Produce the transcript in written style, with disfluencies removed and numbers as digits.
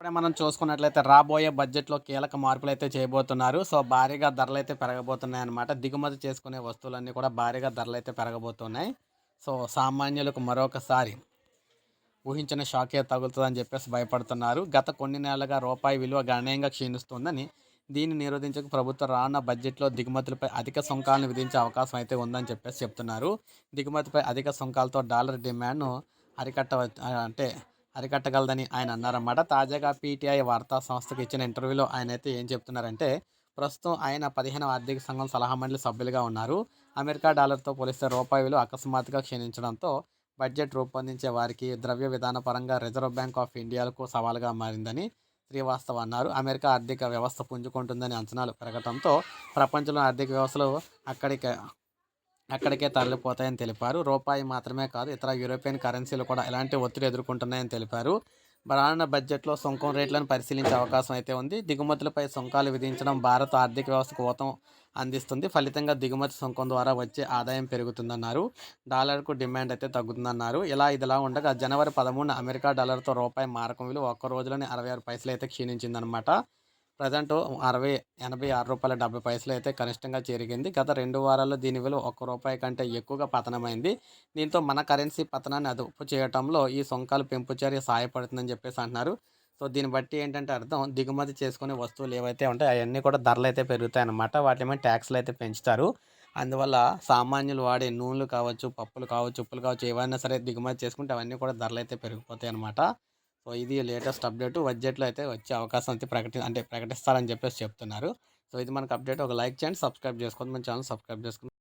ఇప్పుడే మనం చూసుకున్నట్లయితే రాబోయే బడ్జెట్‌లో కీలక మార్పులైతే చేయబోతున్నారు. సో, భారీగా ధరలైతే పెరగబోతున్నాయన్నమాట. దిగుమతి చేసుకునే వస్తువులన్నీ కూడా భారీగా ధరలైతే పెరగబోతున్నాయి. సో, సామాన్యులకు మరొకసారి ఊహించని షాకే తగులుతదని చెప్పేసి భయపడుతున్నారు. గత కొన్ని నెలలుగా రూపాయి విలువ గణనీయంగా క్షీణిస్తుందని, దీన్ని నిరోధించక ప్రభుత్వం రానున్న బడ్జెట్‌లో దిగుమతులపై అధిక సుంకాలను విధించే అవకాశం అయితే ఉందని చెప్పేసి చెప్తున్నారు. దిగుమతిపై అధిక సుంకాలతో డాలర్ డిమాండ్‌ను అంటే అరికట్టగలదని ఆయన అన్నారన్నమాట. తాజాగా పీటీఐ వార్తా సంస్థకు ఇచ్చిన ఇంటర్వ్యూలో ఆయనైతే ఏం చెప్తున్నారంటే, ప్రస్తుతం ఆయన 15వ ఆర్థిక సంఘం సలహా మండలి సభ్యులుగా ఉన్నారు. అమెరికా డాలర్‌తో పోలిస్తే రూపాయి విలువ అకస్మాత్తుగా క్షీణించడంతో బడ్జెట్ రూపొందించే వారికి ద్రవ్య విధాన పరంగా రిజర్వ్ బ్యాంక్ ఆఫ్ ఇండియాకు సవాలుగా మారిందని శ్రీవాస్తవ్ అన్నారు. అమెరికా ఆర్థిక వ్యవస్థ పుంజుకుంటుందని అంచనాలు పెరగడంతో ప్రపంచంలో ఆర్థిక వ్యవస్థలు అక్కడికే అక్కడికే తరలిపోతాయని తెలిపారు. రూపాయి మాత్రమే కాదు, ఇతర యూరోపియన్ కరెన్సీలు కూడా ఎలాంటి ఒత్తిడి ఎదుర్కొంటున్నాయని తెలిపారు. రానున్న బడ్జెట్‌లో సుంకం రేట్లను పరిశీలించే అవకాశం అయితే ఉంది. దిగుమతులపై సుంకాలు విధించడం భారత ఆర్థిక వ్యవస్థకు ఊతం అందిస్తుంది. ఫలితంగా దిగుమతి సుంకం ద్వారా వచ్చే ఆదాయం పెరుగుతుందన్నారు. డాలర్‌కు డిమాండ్ అయితే తగ్గుతుందన్నారు. ఇదిలా ఉండగా జనవరి 13న అమెరికా డాలర్‌తో రూపాయి మారకం విలువ ఒక్క రోజులోనే 66 పైసలు అయితే క్షీణించిందనమాట. ప్రజెంట్ రూ. 86.70 అయితే కనిష్టంగా చేరిగింది. గత 2 వారాల్లో దీని విలువ రూ. 1 కంటే ఎక్కువగా పతనమైంది. దీంతో మన కరెన్సీ పతనాన్ని అదుపు చేయటంలో ఈ సుంకాల పెంపు చర్య సహాయపడుతుందని చెప్పేసి అంటున్నారు. సో, దీన్ని బట్టి ఏంటంటే అర్థం, దిగుమతి చేసుకునే వస్తువులు ఏవైతే ఉంటాయో అయన్నీ కూడా ధరలైతే పెరుగుతాయన్నమాట. వాటి మీద ట్యాక్స్‌లు అయితే పెంచుతారు. అందువల్ల సామాన్యులు వాడే నూనెలు కావచ్చు, పప్పులు కావచ్చు, ఉప్పులు కావచ్చు, ఏవైనా సరే దిగుమతి చేసుకుంటే అవన్నీ కూడా ధరలైతే పెరిగిపోతాయన్నమాట. సో, ఇది లేటెస్ట్ అప్డేట్. బడ్జెట్‌లో అయితే వచ్చే అవకాశం అయితే ప్రకటిస్తారని చెప్పేసి చెప్తున్నారు. సో, ఇది మనకు అప్డేట్. ఒక లైక్ చేయండి, సబ్స్క్రైబ్ చేసుకోండి. మన ఛానల్ సబ్స్క్రైబ్ చేసుకోండి.